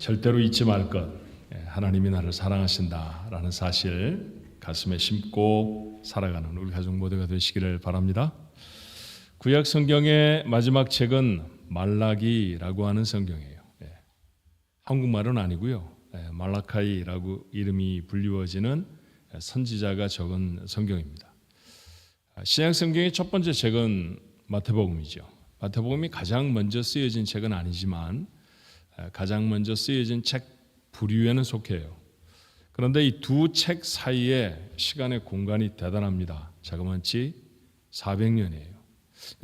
절대로 잊지 말 것, 하나님이 나를 사랑하신다라는 사실 가슴에 심고 살아가는 우리 가족 모두가 되시기를 바랍니다. 구약 성경의 마지막 책은 말라기라고 하는 성경이에요. 한국말은 아니고요. 말라카이라고 이름이 불리워지는 선지자가 적은 성경입니다. 신약 성경의 첫 번째 책은 마태복음이죠. 마태복음이 가장 먼저 쓰여진 책은 아니지만 가장 먼저 쓰여진 책 부류에는 속해요. 그런데 이 두 책 사이에 시간의 공간이 대단합니다. 자그마치 400년이에요.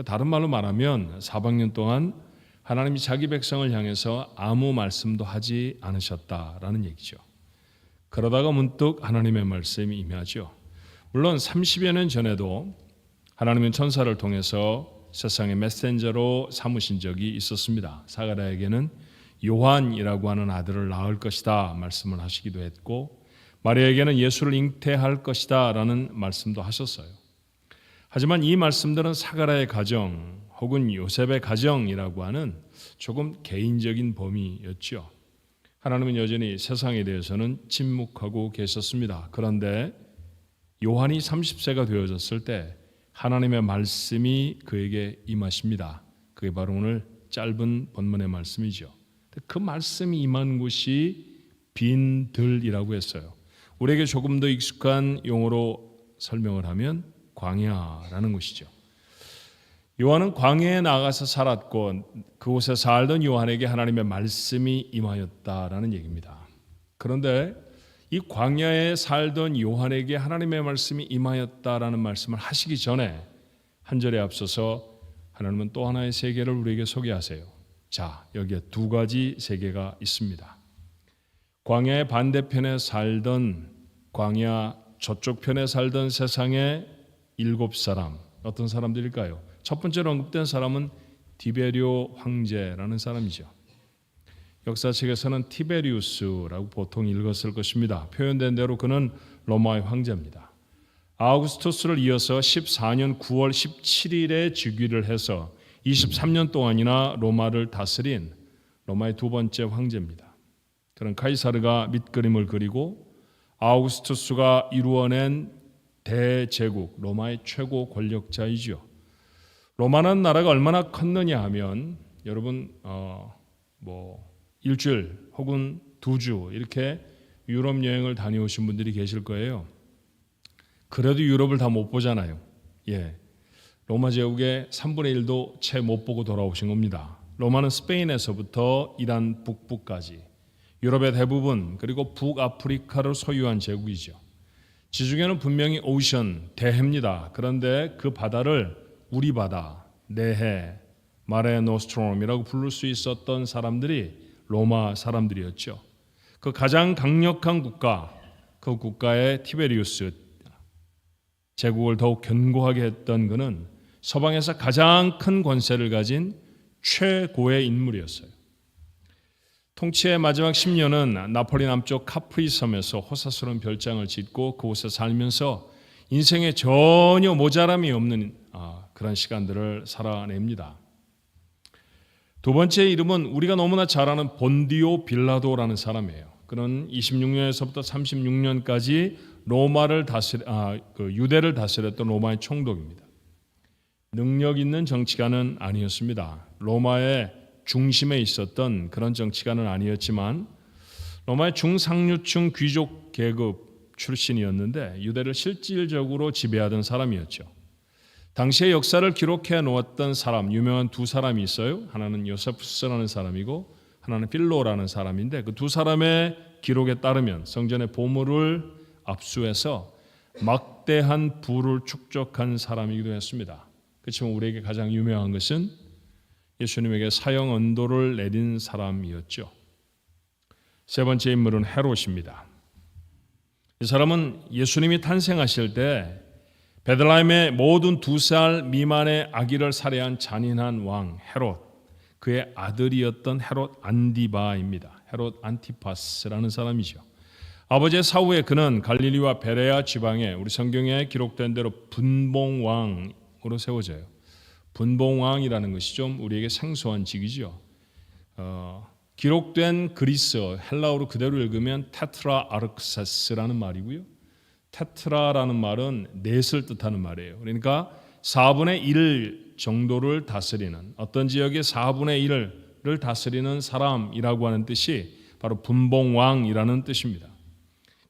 다른 말로 말하면 400년 동안 하나님이 자기 백성을 향해서 아무 말씀도 하지 않으셨다라는 얘기죠. 그러다가 문득 하나님의 말씀이 임하죠. 물론 30여 년 전에도 하나님은 천사를 통해서 세상의 메신저로 삼으신 적이 있었습니다. 사가랴에게는 요한이라고 하는 아들을 낳을 것이다 말씀을 하시기도 했고, 마리아에게는 예수를 잉태할 것이다 라는 말씀도 하셨어요. 하지만 이 말씀들은 사가랴의 가정 혹은 요셉의 가정이라고 하는 조금 개인적인 범위였죠. 하나님은 여전히 세상에 대해서는 침묵하고 계셨습니다. 그런데 요한이 30세가 되어졌을 때 하나님의 말씀이 그에게 임하십니다. 그게 바로 오늘 짧은 본문의 말씀이죠. 그 말씀이 임한 곳이 빈 들이라고 했어요. 우리에게 조금 더 익숙한 용어로 설명을 하면 광야라는 곳이죠. 요한은 광야에 나가서 살았고 그곳에 살던 요한에게 하나님의 말씀이 임하였다라는 얘기입니다. 그런데 이 광야에 살던 요한에게 하나님의 말씀이 임하였다라는 말씀을 하시기 전에 한 절에 앞서서 하나님은 또 하나의 세계를 우리에게 소개하세요. 자, 여기에 두 가지 세계가 있습니다. 광야의 반대편에 살던, 광야 저쪽 편에 살던 세상의 7사람, 어떤 사람들일까요? 첫 번째로 언급된 사람은 디베리오 황제라는 사람이죠. 역사책에서는 티베리우스라고 보통 읽었을 것입니다. 표현된 대로 그는 로마의 황제입니다. 아우구스투스를 이어서 14년 9월 17일에 즉위를 해서 23년 동안이나 로마를 다스린 로마의 두 번째 황제입니다. 그런 카이사르가 밑그림을 그리고 아우구스투스가 이루어낸 대제국, 로마의 최고 권력자이죠. 로마는 나라가 얼마나 컸느냐 하면 여러분 일주일 혹은 2주 이렇게 유럽 여행을 다녀오신 분들이 계실 거예요. 그래도 유럽을 다 못 보잖아요. 로마 제국의 3분의 1도 채 못 보고 돌아오신 겁니다. 로마는 스페인에서부터 이란 북부까지 유럽의 대부분 그리고 북아프리카를 소유한 제국이죠. 지중해는 분명히 오션, 대해입니다. 그런데 그 바다를 우리 바다, 내해, 마레 노스트롬이라고 부를 수 있었던 사람들이 로마 사람들이었죠. 그 가장 강력한 국가, 그 국가의 티베리우스 제국을 더욱 견고하게 했던 그는 서방에서 가장 큰 권세를 가진 최고의 인물이었어요. 통치의 마지막 10년은 나폴리 남쪽 카프리 섬에서 호사스러운 별장을 짓고 그곳에 살면서 인생에 전혀 모자람이 없는 그런 시간들을 살아냅니다. 두 번째 이름은 우리가 너무나 잘 아는 본디오 빌라도라는 사람이에요. 그는 26년에서부터 36년까지 유대를 다스렸던 로마의 총독입니다. 능력 있는 정치가는 아니었습니다. 로마의 중심에 있었던 그런 정치가는 아니었지만 로마의 중상류층 귀족 계급 출신이었는데 유대를 실질적으로 지배하던 사람이었죠. 당시의 역사를 기록해 놓았던 사람, 유명한 두 사람이 있어요. 하나는 요세푸스라는 사람이고 하나는 필로라는 사람인데 그 두 사람의 기록에 따르면 성전의 보물을 압수해서 막대한 부를 축적한 사람이기도 했습니다. 그렇지만 우리에게 가장 유명한 것은 예수님에게 사형 언도를 내린 사람이었죠. 세 번째 인물은 헤롯입니다. 이 사람은 예수님이 탄생하실 때 베들레헴의 모든 2살 미만의 아기를 살해한 잔인한 왕 헤롯, 그의 아들이었던 헤롯 안디바입니다. 헤롯 안티파스라는 사람이죠. 아버지의 사후에 그는 갈릴리와 베레아 지방에 우리 성경에 기록된 대로 분봉왕으로 세워져요. 분봉왕이라는 것이 좀 우리에게 생소한 직이죠. 기록된 그리스 헬라어로 그대로 읽으면 테트라 아르크세스라는 말이고요. 테트라라는 말은 넷을 뜻하는 말이에요. 그러니까 4분의 1 정도를 다스리는, 어떤 지역의 4분의 1을 다스리는 사람이라고 하는 뜻이 바로 분봉왕이라는 뜻입니다.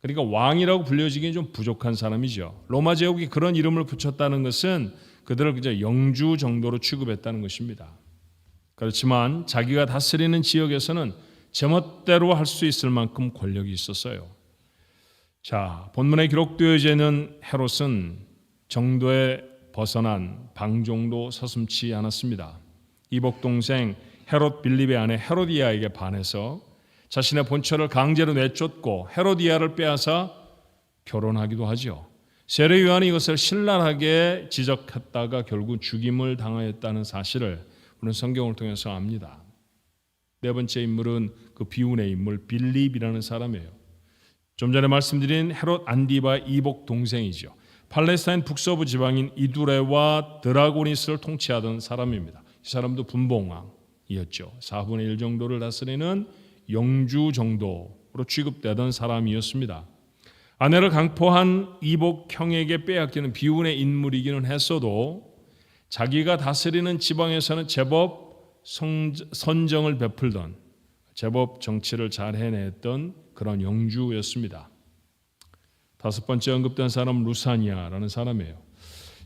그러니까 왕이라고 불려지기엔 좀 부족한 사람이죠. 로마 제국이 그런 이름을 붙였다는 것은 그들을 그저 영주 정도로 취급했다는 것입니다. 그렇지만 자기가 다스리는 지역에서는 제멋대로 할 수 있을 만큼 권력이 있었어요. 자, 본문에 기록되어져 있는 헤롯은 정도에 벗어난 방종도 서슴지 않았습니다. 이복 동생 헤롯 빌립의 아내 헤로디아에게 반해서 자신의 본처를 강제로 내쫓고 헤로디아를 빼앗아 결혼하기도 하죠. 세례 요한이 이것을 신랄하게 지적했다가 결국 죽임을 당하였다는 사실을 우리는 성경을 통해서 압니다. 네 번째 인물은 그 비운의 인물 빌립이라는 사람이에요. 좀 전에 말씀드린 헤롯 안디바의 이복 동생이죠. 팔레스타인 북서부 지방인 이두레와 드라고니스를 통치하던 사람입니다. 이 사람도 분봉왕이었죠. 4분의 1 정도를 다스리는 영주 정도로 취급되던 사람이었습니다. 아내를 강포한 이복 형에게 빼앗기는 비운의 인물이기는 했어도 자기가 다스리는 지방에서는 제법 선정을 베풀던, 제법 정치를 잘 해냈던 그런 영주였습니다. 다섯 번째 언급된 사람은 루사니아라는 사람이에요.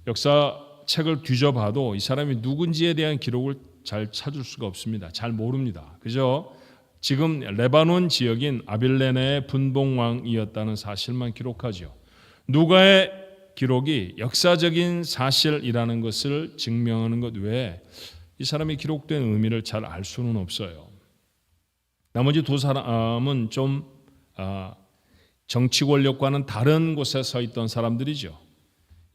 역사책을 뒤져봐도 이 사람이 누군지에 대한 기록을 잘 찾을 수가 없습니다. 잘 모릅니다. 그저 지금 레바논 지역인 아빌레네의 분봉왕이었다는 사실만 기록하죠. 누가의 기록이 역사적인 사실이라는 것을 증명하는 것 외에 이 사람이 기록된 의미를 잘 알 수는 없어요. 나머지 두 사람은 좀 정치 권력과는 다른 곳에 서 있던 사람들이죠.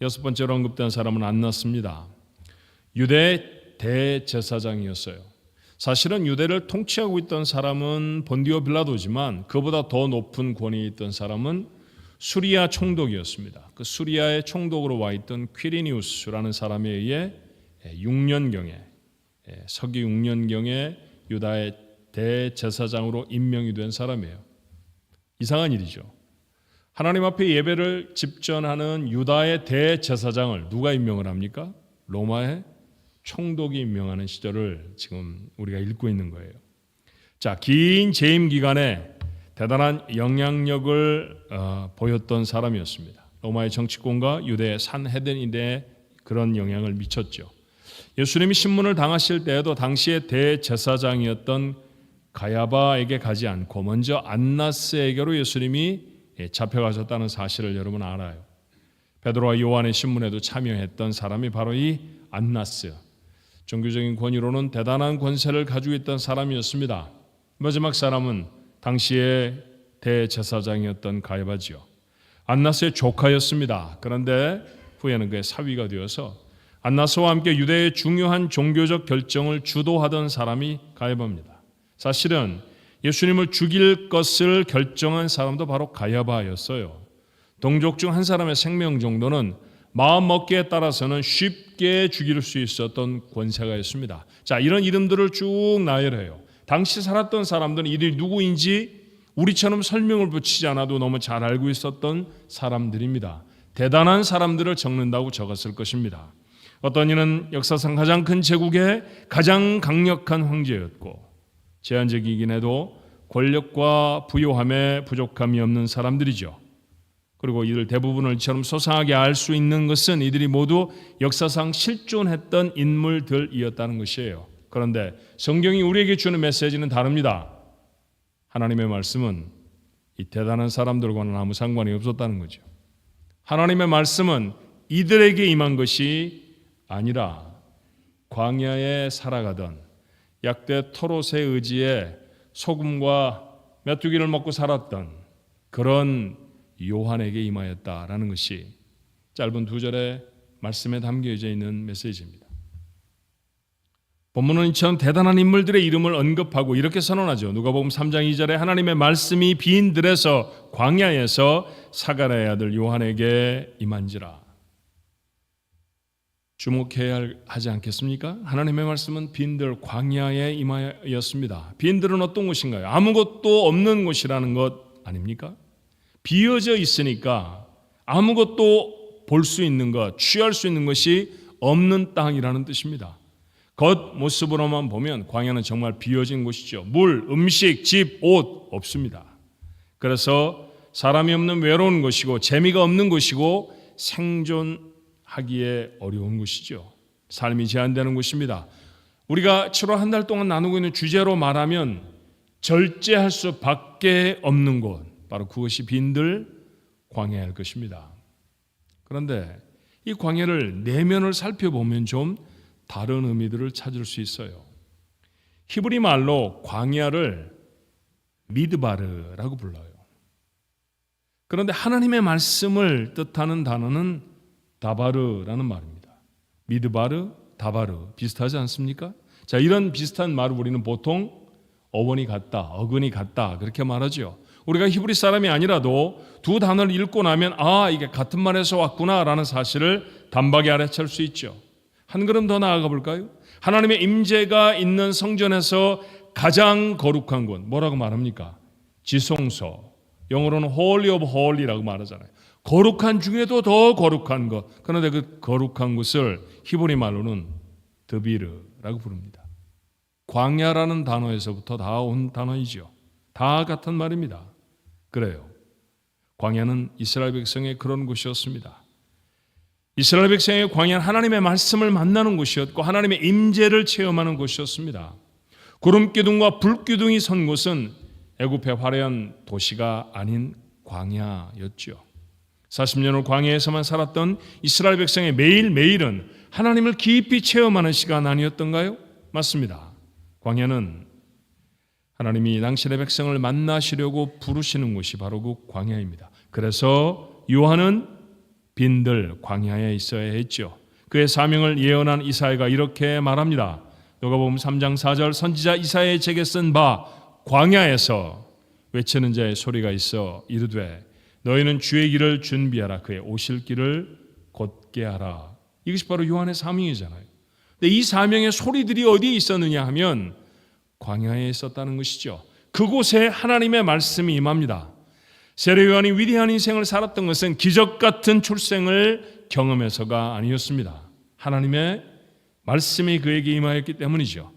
여섯 번째로 언급된 사람은 안나스입니다. 유대 대제사장이었어요. 사실은 유대를 통치하고 있던 사람은 본디오 빌라도지만 그보다 더 높은 권위에 있던 사람은 수리아 총독이었습니다. 그 수리아의 총독으로 와 있던 퀴리니우스라는 사람에 의해 6년경에 서기 6년경에 유다의 대제사장으로 임명이 된 사람이에요. 이상한 일이죠. 하나님 앞에 예배를 집전하는 유다의 대제사장을 누가 임명을 합니까? 로마의 총독이 임명하는 시절을 지금 우리가 읽고 있는 거예요. 자, 긴 재임 기간에 대단한 영향력을 보였던 사람이었습니다. 로마의 정치권과 유대의 산헤드인에 그런 영향을 미쳤죠. 예수님이 신문을 당하실 때에도 당시의 대제사장이었던 가야바에게 가지 않고 먼저 안나스에게로 예수님이 잡혀가셨다는 사실을 여러분 알아요. 베드로와 요한의 신문에도 참여했던 사람이 바로 이 안나스, 종교적인 권위로는 대단한 권세를 가지고 있던 사람이었습니다. 마지막 사람은 당시의 대제사장이었던 가야바지요. 안나스의 조카였습니다. 그런데 후에는 그의 사위가 되어서 안나스와 함께 유대의 중요한 종교적 결정을 주도하던 사람이 가야바입니다. 사실은 예수님을 죽일 것을 결정한 사람도 바로 가야바였어요. 동족 중 한 사람의 생명 정도는 마음 먹기에 따라서는 쉽게 죽일 수 있었던 권세가 있습니다. 자, 이런 이름들을 쭉 나열해요. 당시 살았던 사람들은 이들이 누구인지 우리처럼 설명을 붙이지 않아도 너무 잘 알고 있었던 사람들입니다. 대단한 사람들을 적는다고 적었을 것입니다. 어떤 이는 역사상 가장 큰 제국의 가장 강력한 황제였고 제한적이긴 해도 권력과 부요함에 부족함이 없는 사람들이죠. 그리고 이들 대부분을 이처럼 소상하게 알 수 있는 것은 이들이 모두 역사상 실존했던 인물들이었다는 것이에요. 그런데 성경이 우리에게 주는 메시지는 다릅니다. 하나님의 말씀은 이 대단한 사람들과는 아무 상관이 없었다는 거죠. 하나님의 말씀은 이들에게 임한 것이 아니라 광야에 살아가던 약대 토롯의 의지에 소금과 메뚜기를 먹고 살았던 그런 요한에게 임하였다라는 것이 짧은 두 절의 말씀에 담겨져 있는 메시지입니다. 본문은 이처럼 대단한 인물들의 이름을 언급하고 이렇게 선언하죠. 누가복음 3장 2절에 하나님의 말씀이 빈 들에서 광야에서 사가랴의 아들 요한에게 임한지라. 주목해야 하지 않겠습니까? 하나님의 말씀은 빈들 광야에 임하였습니다. 빈들은 어떤 곳인가요? 아무것도 없는 곳이라는 것 아닙니까? 비어져 있으니까 아무것도 볼 수 있는 것, 취할 수 있는 것이 없는 땅이라는 뜻입니다. 겉모습으로만 보면 광야는 정말 비어진 곳이죠. 물, 음식, 집, 옷 없습니다. 그래서 사람이 없는 외로운 곳이고 재미가 없는 곳이고 생존하기에 어려운 곳이죠. 삶이 제한되는 곳입니다. 우리가 7월 한 달 동안 나누고 있는 주제로 말하면 절제할 수밖에 없는 곳, 바로 그것이 빈들 광야일 것입니다. 그런데 이 광야를 내면을 살펴보면 좀 다른 의미들을 찾을 수 있어요. 히브리 말로 광야를 미드바르라고 불러요. 그런데 하나님의 말씀을 뜻하는 단어는 다바르라는 말입니다. 미드바르, 다바르 비슷하지 않습니까? 자, 이런 비슷한 말을 우리는 보통 어원이 같다, 어근이 같다 그렇게 말하죠. 우리가 히브리 사람이 아니라도 두 단어를 읽고 나면 이게 같은 말에서 왔구나라는 사실을 단박에 알아챌 수 있죠. 한 걸음 더 나아가 볼까요? 하나님의 임재가 있는 성전에서 가장 거룩한 곳 뭐라고 말합니까? 지성소, 영어로는 Holy of Holy라고 말하잖아요. 거룩한 중에도 더 거룩한 것. 그런데 그 거룩한 곳을 히브리 말로는 드비르라고 부릅니다. 광야라는 단어에서부터 다 온 단어이죠. 다 같은 말입니다. 그래요. 광야는 이스라엘 백성의 그런 곳이었습니다. 이스라엘 백성의 광야는 하나님의 말씀을 만나는 곳이었고 하나님의 임재를 체험하는 곳이었습니다. 구름기둥과 불기둥이 선 곳은 애굽의 화려한 도시가 아닌 광야였죠. 40년을 광야에서만 살았던 이스라엘 백성의 매일매일은 하나님을 깊이 체험하는 시간 아니었던가요? 맞습니다. 광야는 하나님이 당신의 백성을 만나시려고 부르시는 곳이 바로 그 광야입니다. 그래서 요한은 빈들 광야에 있어야 했죠. 그의 사명을 예언한 이사야가 이렇게 말합니다. 누가복음 3장 4절 선지자 이사야의 책에 쓴 바 광야에서 외치는 자의 소리가 있어 이르되 너희는 주의 길을 준비하라 그의 오실 길을 곧게 하라. 이것이 바로 요한의 사명이잖아요. 근데 이 사명의 소리들이 어디에 있었느냐 하면 광야에 있었다는 것이죠. 그곳에 하나님의 말씀이 임합니다. 세례 요한이 위대한 인생을 살았던 것은 기적 같은 출생을 경험해서가 아니었습니다. 하나님의 말씀이 그에게 임하였기 때문이죠.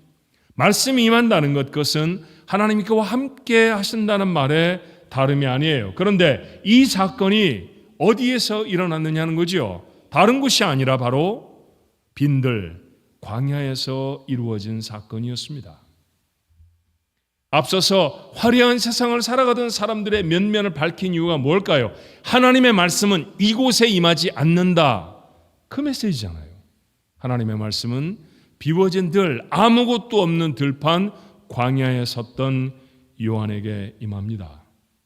말씀이 임한다는 것, 그것은 하나님이 그와 함께 하신다는 말에 다름이 아니에요. 그런데 이 사건이 어디에서 일어났느냐는 거죠. 다른 곳이 아니라 바로 빈들 광야에서 이루어진 사건이었습니다. 앞서서 화려한 세상을 살아가던 사람들의 면면을 밝힌 이유가 뭘까요? 하나님의 말씀은 이곳에 임하지 않는다. 그 메시지잖아요. 하나님의 말씀은 비워진 들, 아무것도 없는 들판 광야에 섰던 요한에게 임합니다.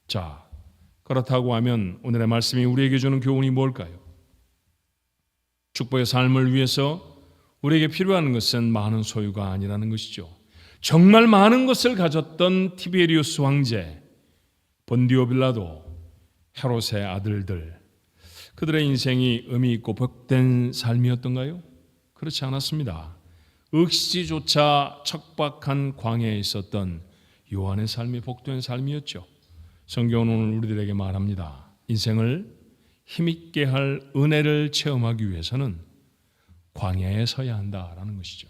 자, 그렇다고 하면 오늘의 말씀이 우리에게 주는 교훈이 뭘까요? 축복의 삶을 위해서 우리에게 필요한 것은 많은 소유가 아니라는 것이죠. 정말 많은 것을 가졌던 티베리우스 황제, 본디오 빌라도, 헤롯의 아들들, 그들의 인생이 의미 있고 복된 삶이었던가요? 그렇지 않았습니다. 억시조차 척박한 광야에 있었던 요한의 삶이 복된 삶이었죠. 성경은 오늘 우리들에게 말합니다. 인생을 힘있게 할 은혜를 체험하기 위해서는 광야에 서야 한다라는 것이죠.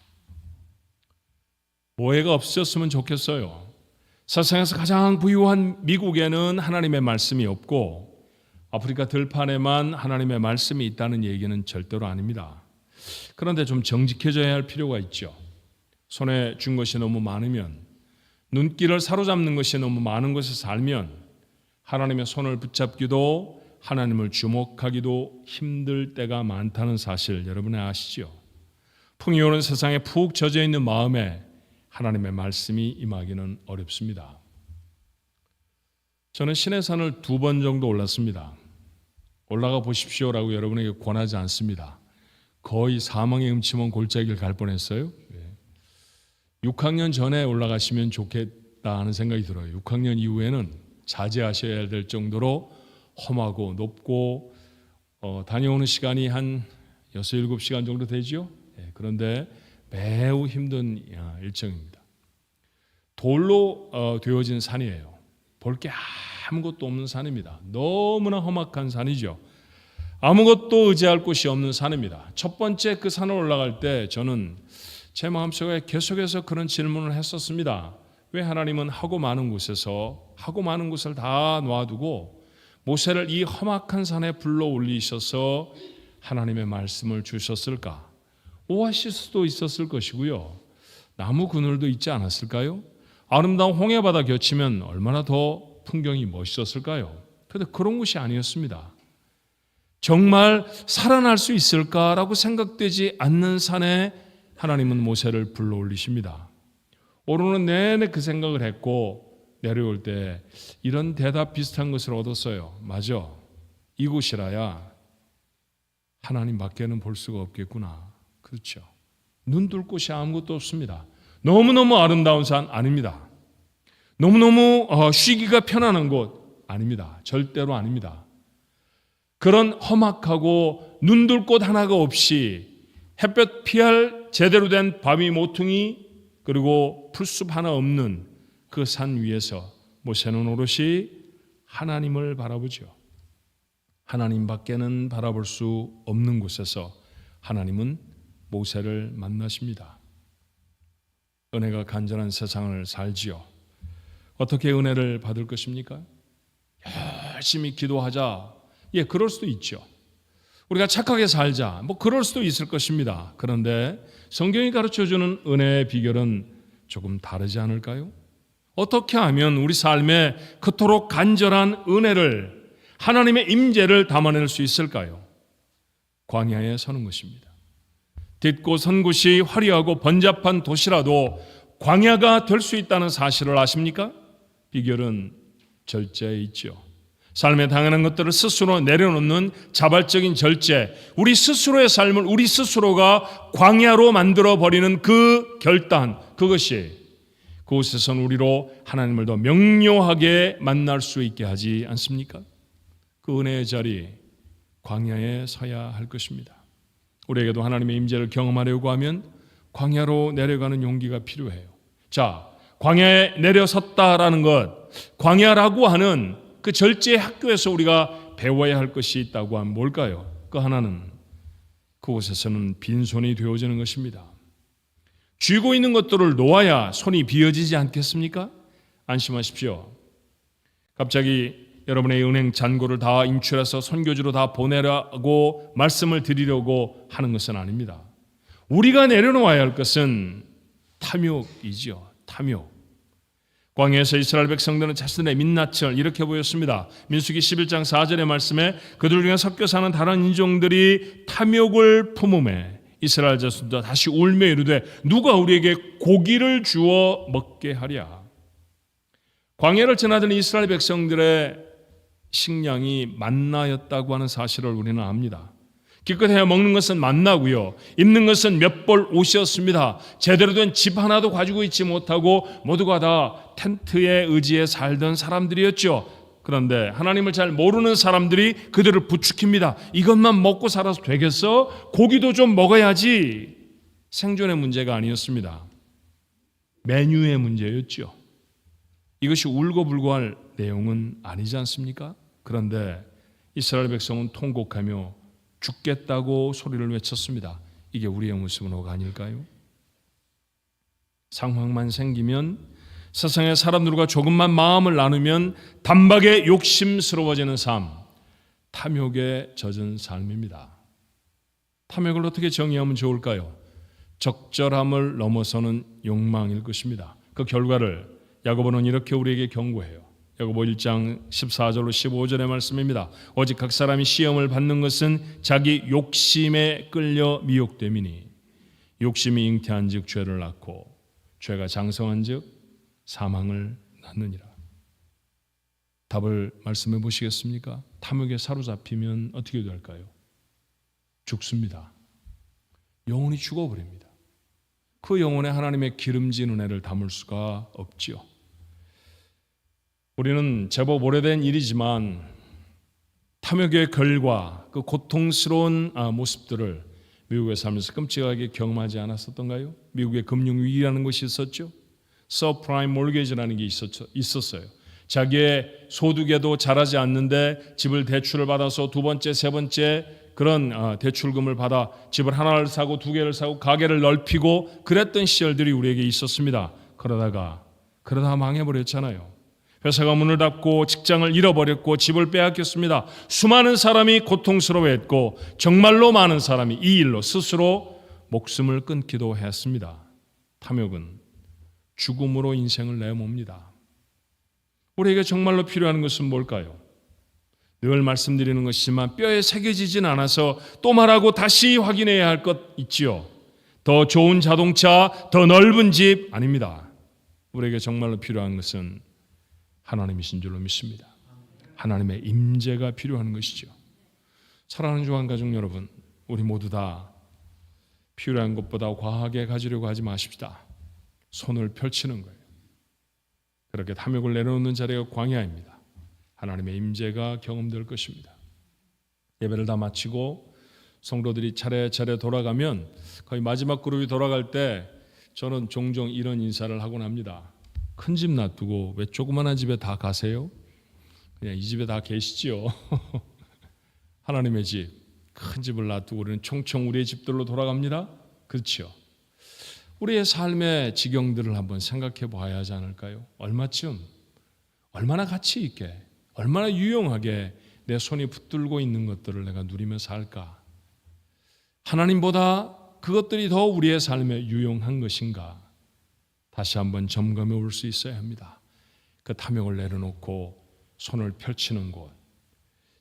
오해가 없었으면 좋겠어요. 세상에서 가장 부유한 미국에는 하나님의 말씀이 없고 아프리카 들판에만 하나님의 말씀이 있다는 얘기는 절대로 아닙니다. 그런데 좀 정직해져야 할 필요가 있죠. 손에 준 것이 너무 많으면, 눈길을 사로잡는 것이 너무 많은 곳에 살면 하나님의 손을 붙잡기도 하나님을 주목하기도 힘들 때가 많다는 사실 여러분 아시죠? 풍이 오는 세상에 푹 젖어 있는 마음에 하나님의 말씀이 임하기는 어렵습니다. 저는 신해산을 2번 정도 올랐습니다. 올라가 보십시오라고 여러분에게 권하지 않습니다. 거의 사망의 음침한 골짜기를 갈 뻔했어요. 6학년 전에 올라가시면 좋겠다 하는 생각이 들어요. 6학년 이후에는 자제하셔야 될 정도로 험하고 높고 다녀오는 시간이 한 6-7시간 정도 되죠. 그런데 매우 힘든 일정입니다. 돌로 되어진 산이에요. 볼 게 아무것도 없는 산입니다. 너무나 험악한 산이죠. 아무것도 의지할 곳이 없는 산입니다. 첫 번째 그 산을 올라갈 때 저는 제 마음속에 계속해서 그런 질문을 했었습니다. 왜 하나님은 하고 많은 곳을 다 놔두고 모세를 이 험악한 산에 불러 올리셔서 하나님의 말씀을 주셨을까? 오아시스도 있었을 것이고요. 나무 그늘도 있지 않았을까요? 아름다운 홍해바다 겹치면 얼마나 더 풍경이 멋있었을까요? 그런데 그런 곳이 아니었습니다. 정말 살아날 수 있을까라고 생각되지 않는 산에 하나님은 모세를 불러 올리십니다. 오르는 내내 그 생각을 했고 내려올 때 이런 대답 비슷한 것을 얻었어요. 맞아. 이곳이라야 하나님 밖에는 볼 수가 없겠구나. 그렇죠. 눈 둘 곳이 아무것도 없습니다. 너무너무 아름다운 산 아닙니다. 너무너무 쉬기가 편안한 곳 아닙니다. 절대로 아닙니다. 그런 험악하고 눈 둘 곳 하나가 없이 햇볕 피할 제대로 된 바위 모퉁이 그리고 풀숲 하나 없는 그 산 위에서 모세는 오롯이 하나님을 바라보죠. 하나님 밖에는 바라볼 수 없는 곳에서 하나님은 모세를 만나십니다. 은혜가 간절한 세상을 살지요. 어떻게 은혜를 받을 것입니까? 열심히 기도하자. 그럴 수도 있죠. 우리가 착하게 살자. 그럴 수도 있을 것입니다. 그런데 성경이 가르쳐주는 은혜의 비결은 조금 다르지 않을까요? 어떻게 하면 우리 삶에 그토록 간절한 은혜를 하나님의 임재를 담아낼 수 있을까요? 광야에 서는 것입니다. 딛고 선 곳이 화려하고 번잡한 도시라도 광야가 될 수 있다는 사실을 아십니까? 비결은 절제에 있죠. 삶에 당하는 것들을 스스로 내려놓는 자발적인 절제, 우리 스스로의 삶을 우리 스스로가 광야로 만들어버리는 그 결단, 그것이 그곳에선 우리로 하나님을 더 명료하게 만날 수 있게 하지 않습니까? 그 은혜의 자리, 광야에 서야 할 것입니다. 우리에게도 하나님의 임재를 경험하려고 하면 광야로 내려가는 용기가 필요해요. 자, 광야에 내려섰다라는 것, 광야라고 하는 그 절제의 학교에서 우리가 배워야 할 것이 있다고 하면 뭘까요? 그 하나는 그곳에서는 빈손이 되어지는 것입니다. 쥐고 있는 것들을 놓아야 손이 비어지지 않겠습니까? 안심하십시오. 갑자기 여러분의 은행 잔고를 다 인출해서 선교지로 다 보내라고 말씀을 드리려고 하는 것은 아닙니다. 우리가 내려놓아야 할 것은 탐욕이지요. 탐욕. 광야에서 이스라엘 백성들은 자신의 민낯을 이렇게 보였습니다. 민수기 11장 4절의 말씀에 그들 중에 섞여 사는 다른 인종들이 탐욕을 품음에 이스라엘 자손도 다시 울며 이르되 누가 우리에게 고기를 주어 먹게 하랴. 광야를 지나던 이스라엘 백성들의 식량이 만나였다고 하는 사실을 우리는 압니다. 기껏해야 먹는 것은 만나고요. 입는 것은 몇 벌 옷이었습니다. 제대로 된 집 하나도 가지고 있지 못하고 모두가 다 텐트에 의지해 살던 사람들이었죠. 그런데 하나님을 잘 모르는 사람들이 그들을 부추깁니다. 이것만 먹고 살아서 되겠어? 고기도 좀 먹어야지. 생존의 문제가 아니었습니다. 메뉴의 문제였죠. 이것이 울고불고할 내용은 아니지 않습니까? 그런데 이스라엘 백성은 통곡하며 죽겠다고 소리를 외쳤습니다. 이게 우리의 모습은 아닐까요? 상황만 생기면 세상의 사람들과 조금만 마음을 나누면 단박에 욕심스러워지는 삶, 탐욕에 젖은 삶입니다. 탐욕을 어떻게 정의하면 좋을까요? 적절함을 넘어서는 욕망일 것입니다. 그 결과를 야고보는 이렇게 우리에게 경고해요. 야고보 1장 14절로 15절의 말씀입니다. 오직 각 사람이 시험을 받는 것은 자기 욕심에 끌려 미혹됨이니 욕심이 잉태한 즉 죄를 낳고 죄가 장성한 즉 사망을 낳느니라. 답을 말씀해 보시겠습니까? 탐욕에 사로잡히면 어떻게 될까요? 죽습니다. 영혼이 죽어버립니다. 그 영혼에 하나님의 기름진 은혜를 담을 수가 없지요. 우리는 제법 오래된 일이지만 탐욕의 결과, 그 고통스러운 모습들을 미국에 살면서 끔찍하게 경험하지 않았었던가요? 미국에 금융위기라는 것이 있었죠. 서프라임 몰게지라는 게 있었어요. 자기의 소득에도 잘하지 않는데 집을 대출을 받아서 두 번째, 세 번째 그런 대출금을 받아 집을 하나를 사고 두 개를 사고 가게를 넓히고 그랬던 시절들이 우리에게 있었습니다. 그러다가 망해버렸잖아요. 회사가 문을 닫고 직장을 잃어버렸고 집을 빼앗겼습니다. 수많은 사람이 고통스러워했고 정말로 많은 사람이 이 일로 스스로 목숨을 끊기도 했습니다. 탐욕은 죽음으로 인생을 내모읍니다. 우리에게 정말로 필요한 것은 뭘까요? 늘 말씀드리는 것이지만 뼈에 새겨지진 않아서 또 말하고 다시 확인해야 할 것 있지요. 더 좋은 자동차, 더 넓은 집 아닙니다. 우리에게 정말로 필요한 것은 하나님이신 줄로 믿습니다. 하나님의 임재가 필요한 것이죠. 사랑하는 주한 가족 여러분, 우리 모두 다 필요한 것보다 과하게 가지려고 하지 마십시다. 손을 펼치는 거예요. 그렇게 탐욕을 내려놓는 자리가 광야입니다. 하나님의 임재가 경험될 것입니다. 예배를 다 마치고 성도들이 차례차례 돌아가면 거의 마지막 그룹이 돌아갈 때 저는 종종 이런 인사를 하곤 합니다. 큰 집 놔두고 왜 조그마한 집에 다 가세요? 그냥 이 집에 다 계시지요. 하나님의 집, 큰 집을 놔두고 우리는 총총 우리의 집들로 돌아갑니다. 그렇죠. 우리의 삶의 지경들을 한번 생각해 봐야 하지 않을까요? 얼마쯤, 얼마나 가치 있게, 얼마나 유용하게 내 손이 붙들고 있는 것들을 내가 누리며 살까? 하나님보다 그것들이 더 우리의 삶에 유용한 것인가? 다시 한번 점검해 볼 수 있어야 합니다. 그 탐욕을 내려놓고 손을 펼치는 곳,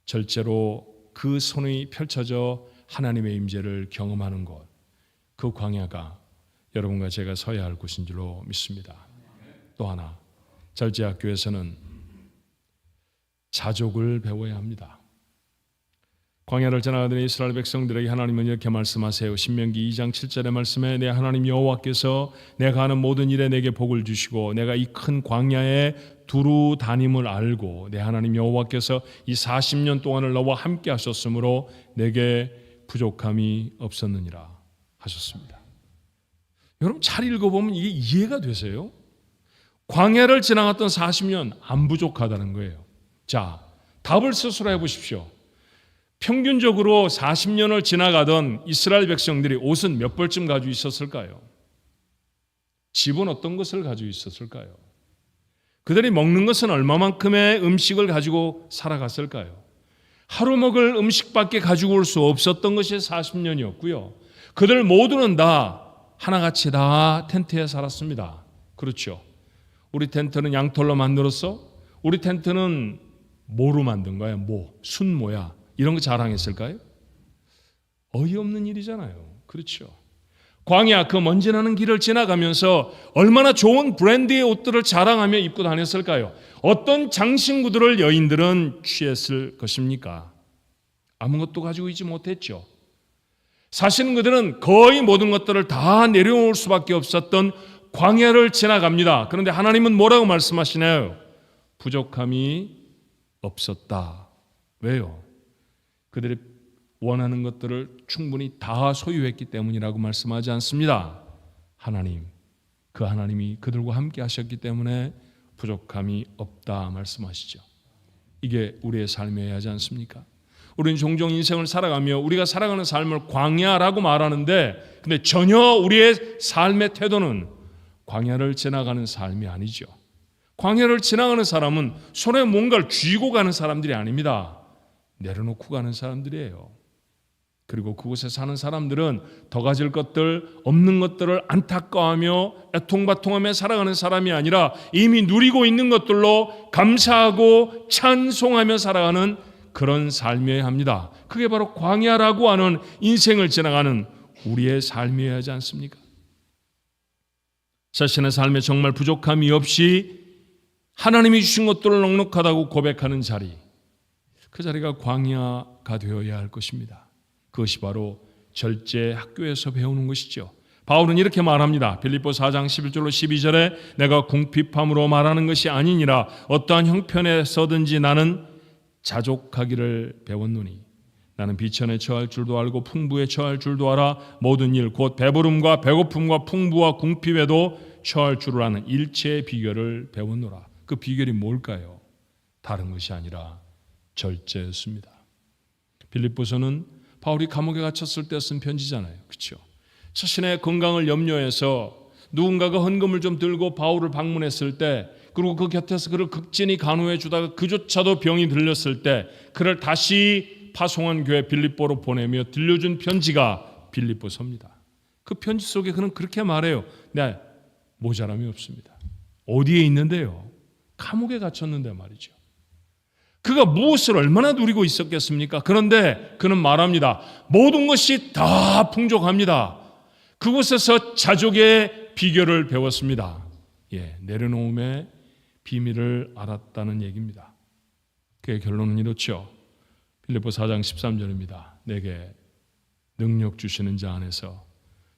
절제로 그 손이 펼쳐져 하나님의 임재를 경험하는 곳, 그 광야가 여러분과 제가 서야 할 곳인 줄로 믿습니다. 또 하나, 절제학교에서는 자족을 배워야 합니다. 광야를 지나가던 이스라엘 백성들에게 하나님은 이렇게 말씀하세요. 신명기 2장 7절의 말씀에 내 하나님 여호와께서 내가 하는 모든 일에 내게 복을 주시고 내가 이 큰 광야에 두루 다님을 알고 내 하나님 여호와께서 이 40년 동안을 너와 함께 하셨으므로 내게 부족함이 없었느니라 하셨습니다. 여러분 잘 읽어보면 이게 이해가 되세요? 광야를 지나갔던 40년 안 부족하다는 거예요. 자, 답을 스스로 해보십시오. 평균적으로 40년을 지나가던 이스라엘 백성들이 옷은 몇 벌쯤 가지고 있었을까요? 집은 어떤 것을 가지고 있었을까요? 그들이 먹는 것은 얼마만큼의 음식을 가지고 살아갔을까요? 하루 먹을 음식밖에 가지고 올 수 없었던 것이 40년이었고요. 그들 모두는 다 하나같이 다 텐트에 살았습니다. 그렇죠. 우리 텐트는 양털로 만들었어? 우리 텐트는 뭐로 만든 거야? 순모야. 이런 거 자랑했을까요? 어이없는 일이잖아요. 그렇죠. 광야 그 먼지 나는 길을 지나가면서 얼마나 좋은 브랜드의 옷들을 자랑하며 입고 다녔을까요? 어떤 장신구들을 여인들은 취했을 것입니까? 아무것도 가지고 있지 못했죠. 사실은 그들은 거의 모든 것들을 다 내려놓을 수밖에 없었던 광야를 지나갑니다. 그런데 하나님은 뭐라고 말씀하시나요? 부족함이 없었다. 왜요? 그들이 원하는 것들을 충분히 다 소유했기 때문이라고 말씀하지 않습니다. 하나님, 그 하나님이 그들과 함께 하셨기 때문에 부족함이 없다 말씀하시죠. 이게 우리의 삶이어야 하지 않습니까? 우리는 종종 인생을 살아가며 우리가 살아가는 삶을 광야라고 말하는데 근데 전혀 우리의 삶의 태도는 광야를 지나가는 삶이 아니죠. 광야를 지나가는 사람은 손에 뭔가를 쥐고 가는 사람들이 아닙니다. 내려놓고 가는 사람들이에요. 그리고 그곳에 사는 사람들은 더 가질 것들, 없는 것들을 안타까워하며 애통바통하며 살아가는 사람이 아니라 이미 누리고 있는 것들로 감사하고 찬송하며 살아가는 그런 삶이어야 합니다. 그게 바로 광야라고 하는 인생을 지나가는 우리의 삶이어야 하지 않습니까? 자신의 삶에 정말 부족함이 없이 하나님이 주신 것들을 넉넉하다고 고백하는 자리, 그 자리가 광야가 되어야 할 것입니다. 그것이 바로 절제 학교에서 배우는 것이죠. 바울은 이렇게 말합니다. 빌립보 4장 11절로 12절에 내가 궁핍함으로 말하는 것이 아니니라 어떠한 형편에서든지 나는 자족하기를 배웠노니 나는 비천에 처할 줄도 알고 풍부에 처할 줄도 알아. 모든 일 곧 배부름과 배고픔과 풍부와 궁핍에도 처할 줄을 아는 일체의 비결을 배웠노라. 그 비결이 뭘까요? 다른 것이 아니라 절제였습니다. 빌립보서는 바울이 감옥에 갇혔을 때 쓴 편지잖아요. 그렇죠? 자신의 건강을 염려해서 누군가가 헌금을 좀 들고 바울을 방문했을 때, 그리고 그 곁에서 그를 극진히 간호해 주다가 그조차도 병이 들렸을 때 그를 다시 파송한 교회 빌립보로 보내며 들려준 편지가 빌립보서입니다. 그 편지 속에 그는 그렇게 말해요. 네, 모자람이 없습니다. 어디에 있는데요? 감옥에 갇혔는데 말이죠. 그가 무엇을 얼마나 누리고 있었겠습니까? 그런데 그는 말합니다. 모든 것이 다 풍족합니다. 그곳에서 자족의 비결을 배웠습니다. 내려놓음의 비밀을 알았다는 얘기입니다. 그의 결론은 이렇죠. 빌립보 4장 13절입니다. 내게 능력 주시는 자 안에서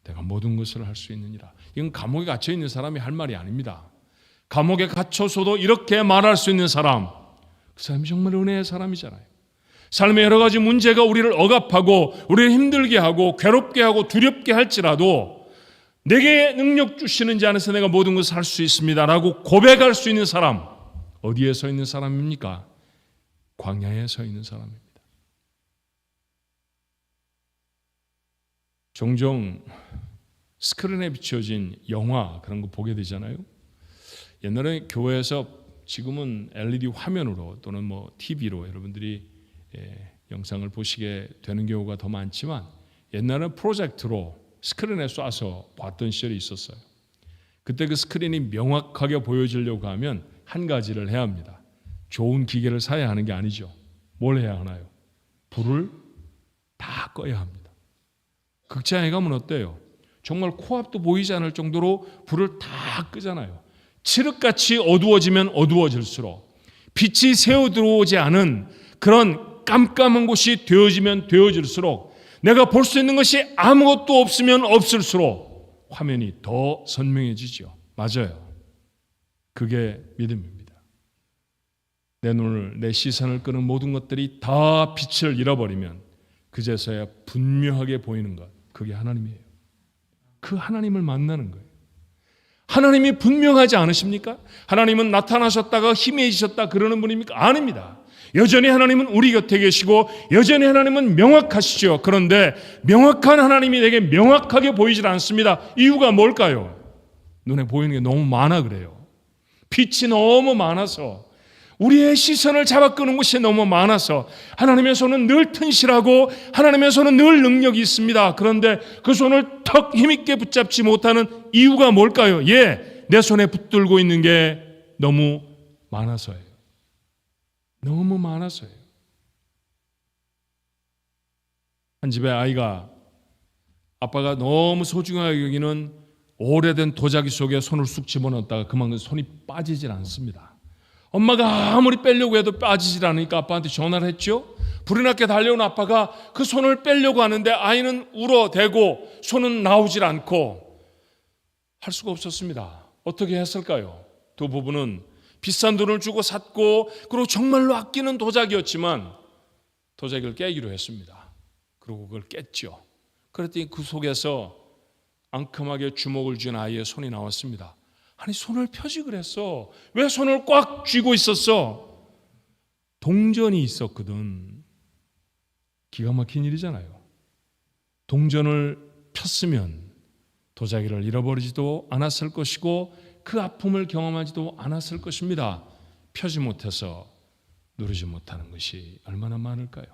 내가 모든 것을 할 수 있느니라. 이건 감옥에 갇혀 있는 사람이 할 말이 아닙니다. 감옥에 갇혀서도 이렇게 말할 수 있는 사람, 그 사람이 정말 은혜의 사람이잖아요. 삶의 여러 가지 문제가 우리를 억압하고 우리를 힘들게 하고 괴롭게 하고 두렵게 할지라도 내게 능력 주시는 자 안에서 내가 모든 것을 할 수 있습니다 라고 고백할 수 있는 사람, 어디에 서 있는 사람입니까? 광야에 서 있는 사람입니다. 종종 스크린에 비춰진 영화 그런 거 보게 되잖아요. 옛날에 교회에서, 지금은 LED 화면으로 또는 TV로 여러분들이 영상을 보시게 되는 경우가 더 많지만, 옛날에는 프로젝트로 스크린에 쏴서 봤던 시절이 있었어요. 그때 그 스크린이 명확하게 보여지려고 하면 한 가지를 해야 합니다. 좋은 기계를 사야 하는 게 아니죠. 뭘 해야 하나요? 불을 다 꺼야 합니다. 극장에 가면 어때요? 정말 코앞도 보이지 않을 정도로 불을 다 끄잖아요. 칠흑같이 어두워지면 어두워질수록, 빛이 새어 들어오지 않은 그런 깜깜한 곳이 되어지면 되어질수록, 내가 볼 수 있는 것이 아무것도 없으면 없을수록 화면이 더 선명해지죠. 맞아요. 그게 믿음입니다. 내 눈을, 내 시선을 끄는 모든 것들이 다 빛을 잃어버리면 그제서야 분명하게 보이는 것, 그게 하나님이에요. 그 하나님을 만나는 거예요. 하나님이 분명하지 않으십니까? 하나님은 나타나셨다가 희미해지셨다 그러는 분입니까? 아닙니다. 여전히 하나님은 우리 곁에 계시고 여전히 하나님은 명확하시죠. 그런데 명확한 하나님이 내게 명확하게 보이질 않습니다. 이유가 뭘까요? 눈에 보이는 게 너무 많아 그래요. 빛이 너무 많아서, 우리의 시선을 잡아 끄는 것이 너무 많아서, 하나님의 손은 늘 튼실하고 하나님의 손은 늘 능력이 있습니다. 그런데 그 손을 턱 힘있게 붙잡지 못하는 이유가 뭘까요? 내 손에 붙들고 있는 게 너무 많아서예요. 너무 많아서예요. 한 집에 아이가 아빠가 너무 소중하게 여기는 오래된 도자기 속에 손을 쑥 집어넣었다가 그만큼 손이 빠지질 않습니다. 엄마가 아무리 빼려고 해도 빠지질 않으니까 아빠한테 전화를 했죠. 불이 났게 달려온 아빠가 그 손을 빼려고 하는데 아이는 울어대고 손은 나오질 않고 할 수가 없었습니다. 어떻게 했을까요? 두 부부는 비싼 돈을 주고 샀고, 그리고 정말로 아끼는 도자기였지만 도자기를 깨기로 했습니다. 그리고 그걸 깼죠. 그랬더니 그 속에서 앙큼하게 주먹을 쥔 아이의 손이 나왔습니다. 아니, 손을 펴지 그랬어. 왜 손을 꽉 쥐고 있었어? 동전이 있었거든. 기가 막힌 일이잖아요. 동전을 폈으면 도자기를 잃어버리지도 않았을 것이고 그 아픔을 경험하지도 않았을 것입니다. 펴지 못해서 누르지 못하는 것이 얼마나 많을까요?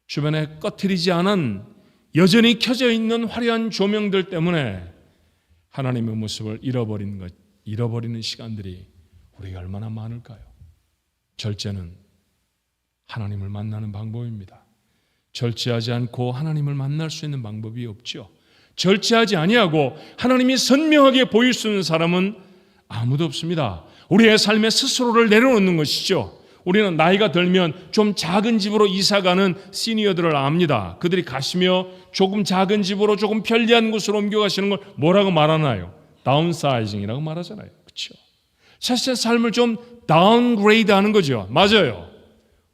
주변에 꺼트리지 않은 여전히 켜져 있는 화려한 조명들 때문에 하나님의 모습을 잃어버리는 시간들이 우리가 얼마나 많을까요? 절제는 하나님을 만나는 방법입니다. 절제하지 않고 하나님을 만날 수 있는 방법이 없죠. 절제하지 아니하고 하나님이 선명하게 보일 수 있는 사람은 아무도 없습니다. 우리의 삶에 스스로를 내려놓는 것이죠. 우리는 나이가 들면 좀 작은 집으로 이사가는 시니어들을 압니다. 그들이 가시며 조금 작은 집으로 조금 편리한 곳으로 옮겨가시는 걸 뭐라고 말하나요? 다운사이징이라고 말하잖아요. 그렇죠? 자신의 삶을 좀 다운그레이드 하는 거죠. 맞아요.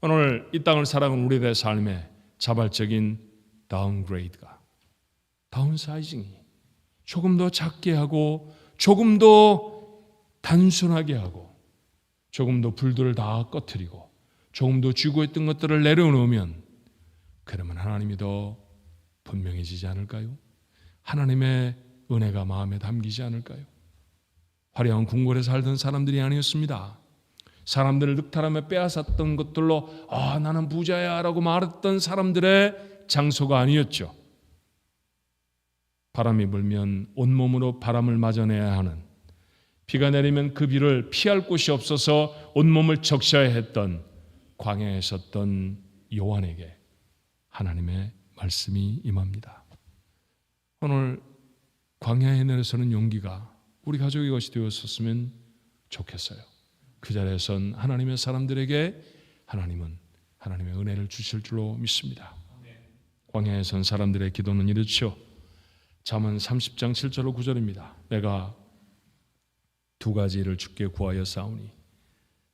오늘 이 땅을 살아가는 우리들의 삶에 자발적인 다운그레이드가, 다운사이징이 조금 더 작게 하고 조금 더 단순하게 하고 조금 더 불들을 다 꺼뜨리고 조금 더 쥐고 있던 것들을 내려놓으면, 그러면 하나님이 더 분명해지지 않을까요? 하나님의 은혜가 마음에 담기지 않을까요? 화려한 궁궐에 살던 사람들이 아니었습니다. 사람들을 늑탈하며 빼앗았던 것들로 나는 부자야 라고 말했던 사람들의 장소가 아니었죠. 바람이 불면 온몸으로 바람을 맞아내야 하는, 비가 내리면 그 비를 피할 곳이 없어서 온몸을 적셔야 했던 광야에 있었던 요한에게 하나님의 말씀이 임합니다. 오늘 광야에 내려서는 용기가 우리 가족의 것이 되었었으면 좋겠어요. 그 자리에선 하나님의 사람들에게 하나님은 하나님의 은혜를 주실 줄로 믿습니다. 광야에 선 사람들의 기도는 이렇죠. 잠언 30장 7절로 9절입니다. 내가 두 가지를 주께 구하여 싸우니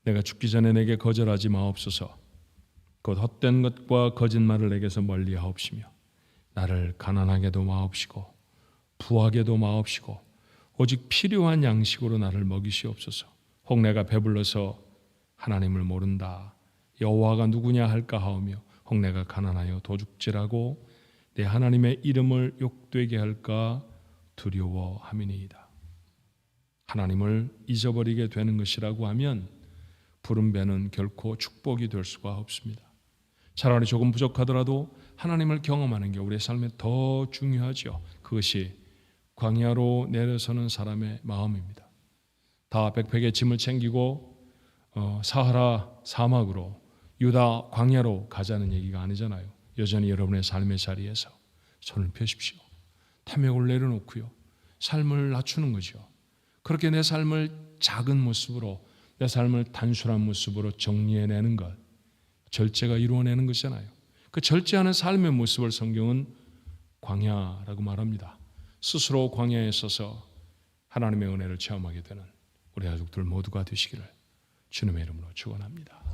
내가 죽기 전에 내게 거절하지 마옵소서. 곧 헛된 것과 거짓말을 내게서 멀리 하옵시며 나를 가난하게도 마옵시고 부하게도 마옵시고 오직 필요한 양식으로 나를 먹이시옵소서. 혹 내가 배불러서 하나님을 모른다 여호와가 누구냐 할까 하오며 혹 내가 가난하여 도둑질하고 내 하나님의 이름을 욕되게 할까 두려워함이니이다. 하나님을 잊어버리게 되는 것이라고 하면 부른 배는 결코 축복이 될 수가 없습니다. 차라리 조금 부족하더라도 하나님을 경험하는 게 우리의 삶에 더 중요하죠. 그것이 광야로 내려서는 사람의 마음입니다. 다 백팩에 짐을 챙기고 사하라 사막으로 유다 광야로 가자는 얘기가 아니잖아요. 여전히 여러분의 삶의 자리에서 손을 펴십시오. 탐욕을 내려놓고요. 삶을 낮추는 거죠. 그렇게 내 삶을 작은 모습으로, 내 삶을 단순한 모습으로 정리해내는 것, 절제가 이루어내는 것이잖아요. 그 절제하는 삶의 모습을 성경은 광야라고 말합니다. 스스로 광야에 서서 하나님의 은혜를 체험하게 되는 우리 가족들 모두가 되시기를 주님의 이름으로 축원합니다.